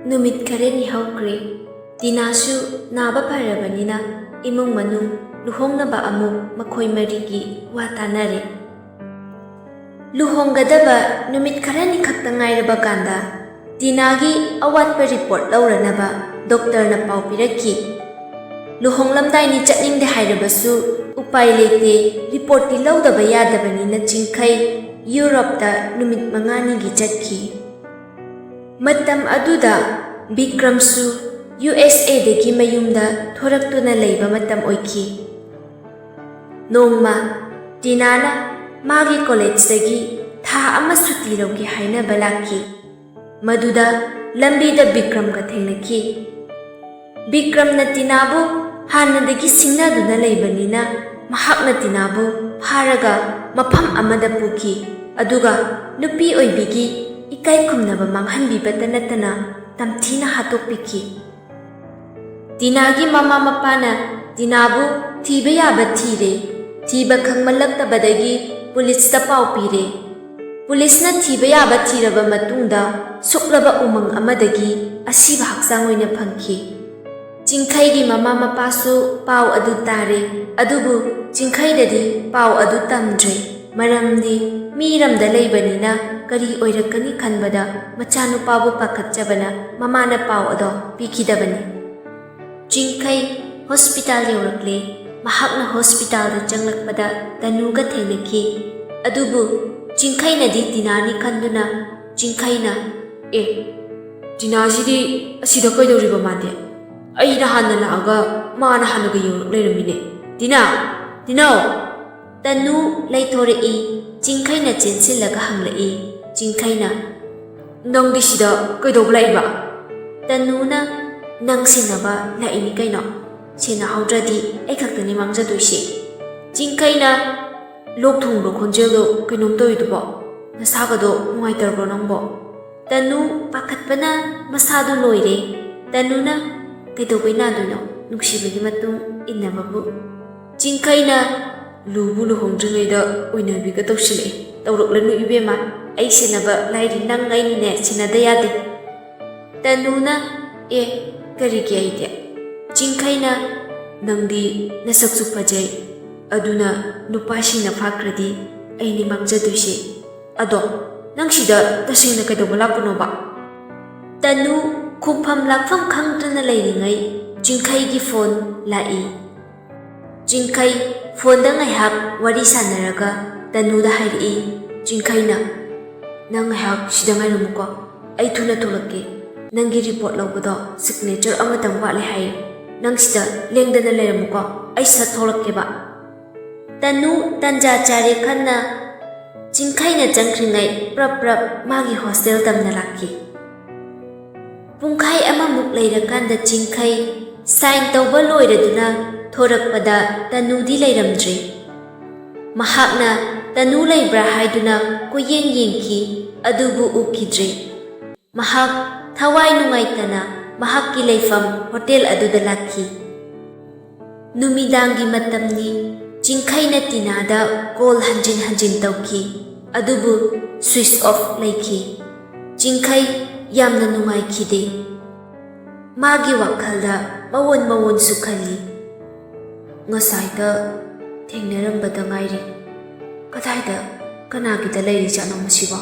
Numit khareni haukhre. Tinasu naba pharabanina imung manung luhongnaba amuk makhoi marigi wa tanare. Luhonggadaba numit kharani khakta ngairaba kanda Tinagi awatpa report lauranaba doctor na pau piraki. Luhonglamdai ni chatningde hairabasu upai lete report ti laudaba yadabanina chingkhai Europe da numit mangani gi chatki. Matam aduda Bikramsu USA degi mayumda thoraktuna leiba matam oiki. Nongma Tinana magi college dagi tha ama suti lawgi haina balaki. Maduda lambida Bikram ka thengnaki. Bikram na Tinabu hanadagi singnaduna leibanina mahakna Tinabu pharaga mafam amada puki. Aduga nupi oibigi ikai khumnaba manghanbibata natana tamthina hatokpiki. Tinagi mama mapana Tinabu thiba yaba thire. Thiba khangmalaktabadagi pulisda pau pire. Pulisna thiba yaba thiraba matungda suklaba umang amadagi asiba haksang oina phangki. Chingkhaigi mama mapasu pau adu tare. Adubu chingkhaidadi pau adu tamdre. Maramdi miramda leibanina kari oirakani khanbada machanupabu pakhatjabana mamana pau ado pikidabani. Chingkhai hospital yaurakle. Mahakna hospital da changlakpada Tanuga thengnaki. Adubu Chingkhainadi Tinani khanduna Chingkhaina Tinasidi asida kaidoriba made. Aina hanna laaga maana hanaga yaurak leiramine. Tinao Tanu laithorei. Chingkhaina chensillaga hanglai. Chingkhaina nangdi sida kaidoba laiba. Tanuna nangsinaba laini kaino. Sena haudradi ai khaktani mangjadoisi. Chingkhaina lok thungro khonjeldo kainom toidubo. Nasagado nungaitarbo nangbo. Tanu pakhatpana masadu loire. Tanuna kaidobai naduno nuksibagi matung innababu. Chingkhaina lubu luhongdringaida oinabiga tawsilai. Tawraklanu ibema ai senaba lairi nangainine senada yade. Tanuna karigi aide. Chingkhaina nangdi nasaksu phajai. Aduna nupasina phakradi aini mangjadoise. Ado nangsida tasina kaidoba lapunoba. Tanu khumpham lakpham khangtuna leiringai Chingkhaigi phone lai. Chingkhai phone da ngaihak wari sanaraga Tanuda hairi. Chingkhaina nang ngaihak sida ngairamuko ai thuna tholakke. Nangi report lawbado signature amatang wale hai. Nang sida lengdana leiramuko ai sa tholakkeba. Tanu tanja chari khanna Chingkhaina changkhringai prap magi hostel tamna lakki. Pungkhai amamuk leirakanda Chingkhai sign tawba loiraduna thorakpada Tanudi leiramdre. Mahakna Tanu leibra haiduna koyen yengki adubu ukidre. Mahak thawai nungaitana mahakki leifam hotel aduda lakki. Numidangi matamni Chingkhaina Tinada call hanjin tawki. Adubu switch off laiki. Chingkhai yamna nungaikide. Magi wakhalda mawon sukhali. Ngasaida thengnarambada ngairi. Kadaida kanagida leiri jano masiba.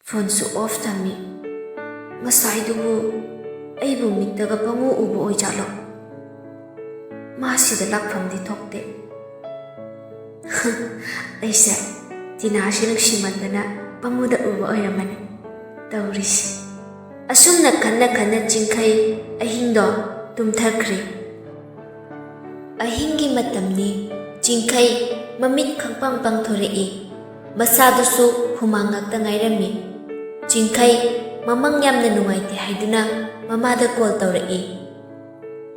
Phone su off thammi. Ngasaidubu aibu mittaga pangu ubu oijalo. Masida lakphamdi thokte. Aisa Tinashi nungsimandana panguda ubu oiramani. Taurisi. Asumna khanna Chingkhai ahingdo tumthakre. Ahingi matamni Chingkhai mamit khangpang thorei. Masadusu humangakta ngairami. Chingkhai mamang yamna nungaite haiduna mamada call tawrei.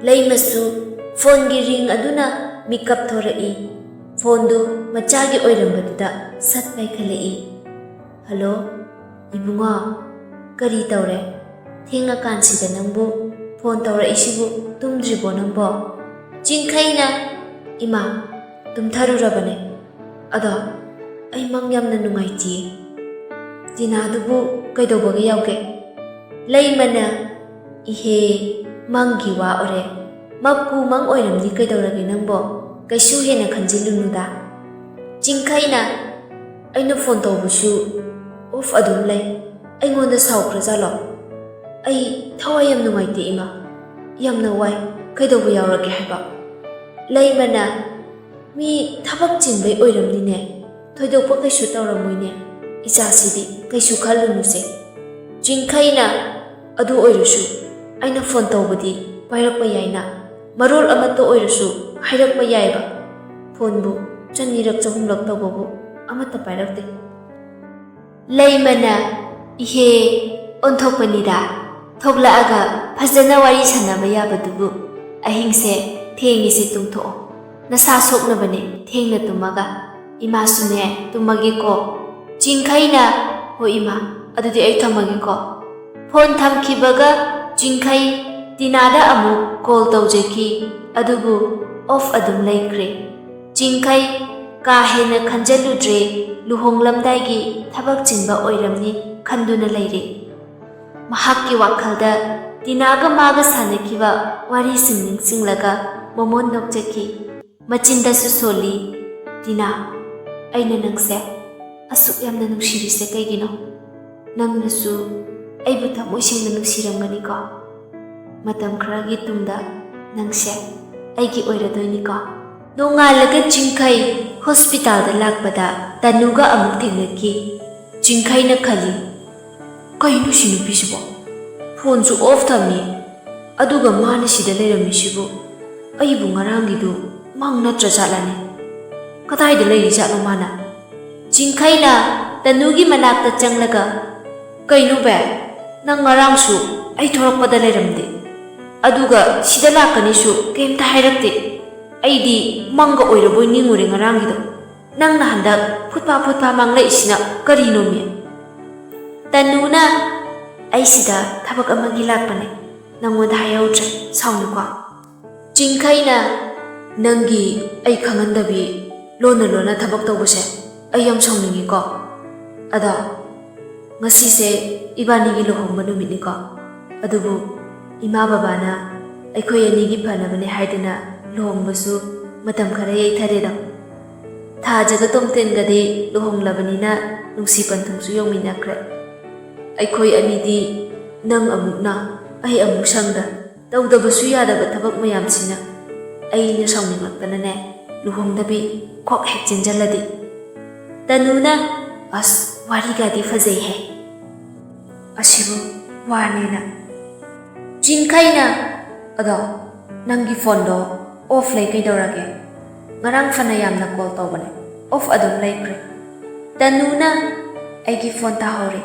Leimasu phone gi ring aduna mikap thorei. Phone du machagi oirambaduda sat paikhalei. Hello ibunga kari tawre. Thenga kansida nangbu phone tawreisibu tumdribo nangbo. Chingkhaina ima tumtharurabane. Ado ai mangyamna nungaiti. Tinadubu kaidobaga yauge. Leimana Ihe, manggi wa ore. Mapku mang oiramni kaidawrage nangbo. Kaisu hena khanjillunuda. Jingkhaina aina phone tawbusu off adum lay. Aingonda saukrajalo. Ai thawai yam nungaite ima. Yamna wai kaidawbu yawrage haiba. Laibana mi thabak chinbai oiramnine. Thoidokpa kaisu tawramoine. Ichasidi kaisu khallunuse. Jingkhaina adu oirasu aina phone tawbadi pairakpa yaina. Marol amato oirasu hairakpa yaiba. Phone bu chanirak chahumlak tawbabu amata pairakte. Laimana ihe onthokpanida. Thoglaaga phajana wari sanaba yabadubu ahingse thengise tungtho. Nasa soknabane thengna tumaga. Ima sune tumagi ko. Jingkhaina ho ima adudi ai thamagi ko. Phone thamkibaga Jingkhai Tinada amu call tawjaki adubu off adum laikre. Jingkhai ka hena khanjaludre luhonglamdaigi thabak chinba oiramni khanduna leire. Mahakki wakhalda Tinaga maga sanakiba wari singlaga momon nokjaki. Machindasu soli Tina aina nangse asuk yamna nungsirise kaigino. Nangnasu aibu thamoy singna nungsiramgani ko. Matam kharagi tungda nangse aigi oiradoini ko. Nongalaga Jingkhai hospital da lakpada Tanuga amuk thengnaki. Jingkhai na khali kainu si nupisibo. Phone su off thammi. Aduga mana sida leiramisibu. Aibu ngarangidu mang natra jatlani. Kadaida leiri jatlo mana? Jingkhai na Tanugi manakta changlaga kainu be nang ngarangsu ai thorakpada leiramde. Aduga sida lakanisu kemta hairakte. Aidi manga oiraboi ningure ngarangido. Nang nahandak futpa manglai isina karino mi. Tanuna ai sida thabak amagi lakpane. Nangoda hayautre saunukwa. Jingkhaina nangi ai khangandabi lona thabak tawbase ai yam saunningi ko. Ada ngasi se ibani gi lohongba numitni ko. Adubu ima babana aikhoi anigi phanabane haidana lohongbasu matam khara yaithareda. Tha jaga tongtengadi lohonglabanina nungsi panthungsu yongminakre. Aikhoi anidi nang amukna ai amuk sangda tawdabasu yadaba thabak mayamsina aina sauninglaktana luhongdabi khok hek chenjaladi. Tanuna as warigadi fazai he. Asibu warnena. Jingkhaina ado nangi phone do off lay kaidawrage. Ngarang fana yamna call tawbane off adum laikre. Tanuna aigi phone tahore.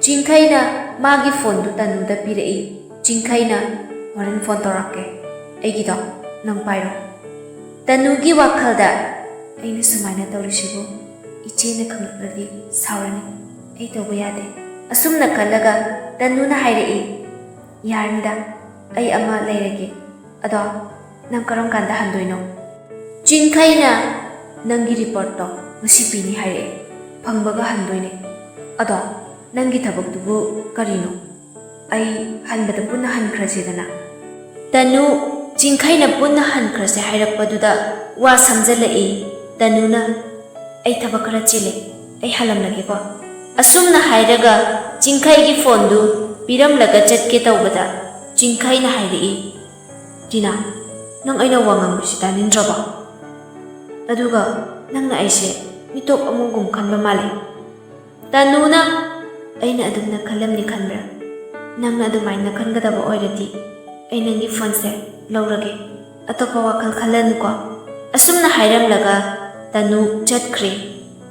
Jingkhaina magi phone du Tanuda pirei. Jingkhaina horen phone tawrake. Aigi do nang pairo. Tanugi wakhalda aina sumaina tawrisibu ichena khangladi saurani ai tawba yade. Asumna khallaga Tanuna hairei. Yarnida ai ama leirage. Ado nang karam kanda handoino. Jingkhaina nangi report to ngasi pini haire. Phangbaga handoine. Ado nangi thabak tubu karino. Ai hanbada punna hankhrasedana. Tanu Jingkhaina punna hankrase hairakpaduda wa samjalai. Tanuna ai thabak khara chile ai halamlage ko. Asumna hairaga Jingkhai gi phone du piramlaga chatke tawbada Jingkhaina hairei. Tina nang aina wangambisi tanindraba. Aduga nangna aise mitok amugum khanba male. Tanuna aina adumna khalamni khanbra. Nangna adumaina khangadaba oirati ai nangi phone se laurage. Atopa wakhal khalanu ko. Asumna hairamlaga Tanu chatkre.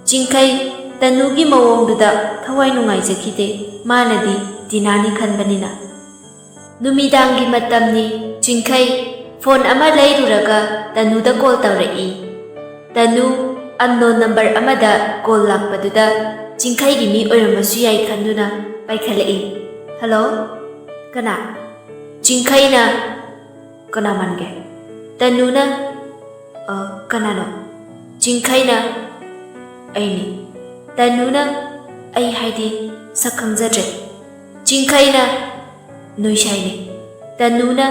Jingkhai Tanugi mawongduda thawai nungaijakide manadi Tinani khanbanina. Numidangi matamni Jingkhai phone ama lairuraga Tanuda call tawrai. Tanu unknown number amada call lakpaduda Jingkhai gi mi oiramasu yai khanduna paikhalai. Hello? Kana? Jingkhaina kana mange. Tanuna kanano. Jingkhaina aini. Tanuna ai haidi sakhangzadre. Jingkhaina ꯅꯣꯏꯁꯥꯏꯅꯦ ꯇꯅꯨꯅ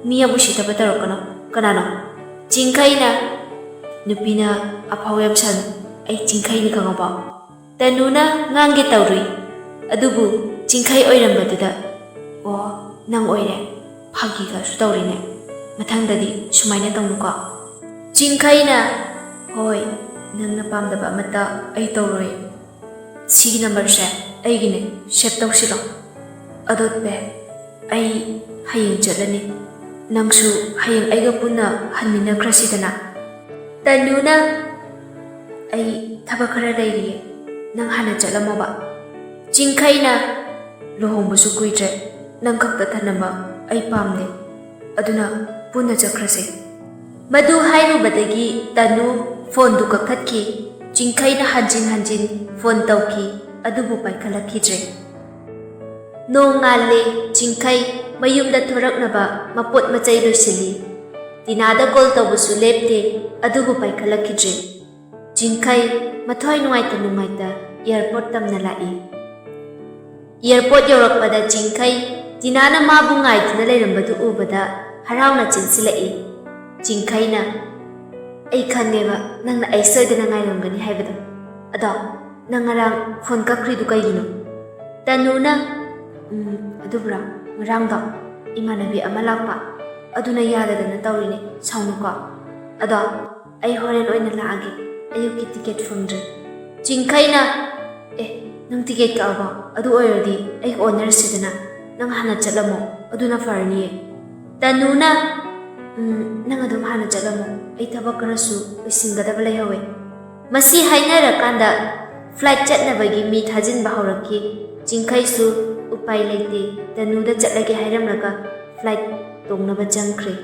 ꯃꯤ ꯑꯃ ꯎꯁꯤꯠꯇꯕ ꯇꯧꯔꯛꯀꯅꯣ ꯀꯅꯥꯅꯣ ꯆꯤꯡꯈꯩꯅ ꯅꯨꯄꯤꯅ ꯑꯐꯥꯎ ꯌꯥꯝ ꯁꯥꯅꯨ ꯑꯩ ꯆꯤꯡꯈꯩꯅꯤ ꯈꯪꯉꯕꯣ ꯇꯅꯨꯅ ꯉꯥꯡꯒꯦ ꯇꯧꯔꯨꯏ ꯑꯗꯨꯕꯨ ꯆꯤꯡꯈꯩ ꯑꯣꯏꯔꯝꯕꯗꯨꯗ ꯑꯣ ꯅꯪ ꯑꯣꯏꯔꯦ ꯐꯥꯒꯤꯒꯁꯨ ꯇꯧꯔꯤꯅꯦ ꯃꯊꯪꯗꯗꯤ ꯁꯨꯃꯥꯏꯅ ꯇꯧꯅꯨꯀꯣ ꯆꯤꯡꯈꯩꯅ ꯍꯣꯏ ꯅꯪꯅ ꯄꯥꯝꯗꯕ ꯑꯃꯠꯇ ꯑꯩ ꯇꯧꯔꯣꯏ ꯁꯤꯒꯤ ꯅꯝꯕꯔꯁꯦ ꯑꯩꯒꯤꯅꯦ ꯁꯦꯞ ꯇꯧꯁꯤꯜꯂꯣ ꯑꯗꯣ ꯄꯦ ꯑꯩ ꯍꯌꯦꯡ ꯆꯠꯂꯅꯤ ꯅꯪꯁꯨ ꯍꯌꯦꯡ ꯑꯩꯒ ꯄꯨꯟꯅ ꯍꯟꯃꯤꯟꯅꯈ꯭ꯔꯁꯤꯗꯅ ꯇꯅꯨꯅ ꯑꯩ ꯊꯕꯛ ꯈꯔ ꯂꯩꯔꯤꯌꯦ ꯅꯪ ꯍꯥꯟꯅ ꯆꯠꯂꯝꯃꯣꯕ ꯆꯤꯡꯈꯩꯅ ꯂꯨꯍꯣꯡꯕꯁꯨ ꯀꯨꯏꯗ꯭ರೆ ꯅꯪ ꯈꯛꯇ ꯊꯅꯝꯕ ꯑꯩ ꯄꯥꯝꯗꯦ ꯑꯗꯨꯅ ꯄꯨꯟꯅ ꯆꯠꯈ꯭ꯔꯁꯦ ꯃꯗꯨ ꯍꯥꯏꯔꯨꯕꯗꯒꯤ ꯇꯅꯨ ꯐꯣꯟꯗꯨ ꯀꯛꯊꯠꯈꯤ ꯆꯤꯡꯈꯩꯅ ꯍꯟꯖꯤꯟ ꯍꯟꯖꯤꯟ ꯐꯣꯟ ꯇꯧꯈꯤ ꯑꯗꯨꯕꯨ ꯄꯥꯏꯈꯠꯂꯛꯈꯤꯗ꯭ꯔꯦ ꯅꯣꯡꯉꯥꯜꯂꯦ ꯆꯤꯡꯈꯩ ꯃꯌꯨꯝꯗ ꯊꯣꯔꯛꯅꯕ ꯃꯄꯣꯠ ꯃꯆꯩ ꯂꯣꯏꯁꯤꯜꯂꯤ ꯇꯤꯅꯥꯗ ꯀꯣꯜ ꯇꯧꯕꯁꯨ ꯂꯦꯞꯇꯦ ꯑꯗꯨꯕꯨ ꯄꯥꯏꯈꯠꯂꯛꯈꯤꯗ꯭ꯔꯦ ꯆꯤꯡꯈꯩ ꯃꯊ꯭ꯋꯥꯏ ꯅꯨꯡꯉꯥꯏꯇ ꯑꯦꯌꯔꯄꯣꯔꯠ ꯇꯝꯅ ꯂꯥꯛꯏ ꯑꯦꯌꯔꯄꯣꯔꯠ ꯌꯧꯔꯛꯄꯗ ꯆꯤꯡꯈꯩ ꯇꯤꯅꯥꯅ ꯃꯥꯕꯨ ꯉꯥꯏꯗꯨꯅ ꯂꯩꯔꯝꯕꯗꯨ ꯎꯕꯗ ꯍꯔꯥꯎꯅ ꯆꯦꯟꯁꯤꯜꯂꯛꯏ ꯆꯤꯡꯈꯩꯅ ꯑꯩ ꯈꯪꯉꯦꯕ ꯅꯪꯅ ꯑꯩ ꯁꯣꯏꯗꯅ ꯉꯥꯏꯔꯝꯒꯅꯤ ꯍꯥꯏꯕꯗꯣ ꯑꯗꯣ ꯅꯪ ꯉꯔꯥꯡ ꯐꯣꯟ ꯀꯛꯈ꯭ꯔꯤꯗꯨ ꯀꯩꯒꯤꯅꯣ ꯇꯅꯨꯅ ꯑꯗꯨꯕꯨꯔꯣ ꯉꯔꯥꯡꯗꯣ ꯏꯃꯥꯟꯅꯕꯤ ꯑꯃ ꯂꯥꯛꯄ ꯑꯗꯨꯅ ꯌꯥꯗꯗꯅ ꯇꯧꯔꯤꯅꯦ ꯁꯥꯎꯅꯨꯀꯣ ꯑꯗꯣ ꯑꯩ ꯍꯣꯔꯦꯟ ꯑꯣꯏꯅ ꯂꯥꯛꯑꯒꯦ ꯑꯌꯨꯛꯀꯤ ꯇꯤꯀꯦꯠ ꯐꯪꯗ꯭ꯔꯤ ꯆꯤꯡꯈꯩꯅ ꯅꯪ ꯇꯤꯀꯦꯠ ꯀꯛꯑꯕꯣ ꯑꯗꯨ ꯑꯣꯏꯔꯗꯤ ꯑꯩꯒ ꯑꯣꯟꯅꯔꯁꯤꯗꯅ ꯅꯪ ꯍꯥꯟꯅ ꯆꯠꯂꯝꯃꯣ ꯑꯗꯨꯅ ꯐꯔꯅꯤꯌꯦ ꯇꯅꯨꯅ ꯅꯪ ꯑꯗꯨꯝ ꯍꯥꯟꯅ ꯆꯠꯂꯝꯃꯣ ꯑꯩ ꯊꯕꯛ ꯈꯔꯁꯨ ꯂꯣꯏꯁꯤꯟꯒꯗꯕ ꯂꯩꯍꯧꯋꯦ ꯃꯁꯤ ꯍꯥꯏꯅꯔꯀꯥꯟꯗ ꯐ꯭ꯂꯥꯏꯠ ꯆꯠꯅꯕꯒꯤ ꯃꯤ ꯊꯥꯖꯤꯟꯕ ꯍꯧꯔꯛꯈꯤ ꯆꯤꯡꯈꯩꯁꯨ ꯎꯄꯥꯏ ꯂꯩꯇꯦ ꯇꯅꯨꯗ ꯆꯠꯂꯒꯦ ꯍꯥꯏꯔꯝꯂꯒ ꯐ꯭ꯂꯥꯏꯠ ꯇꯣꯡꯅꯕ ꯆꯪꯈ꯭ꯔꯦ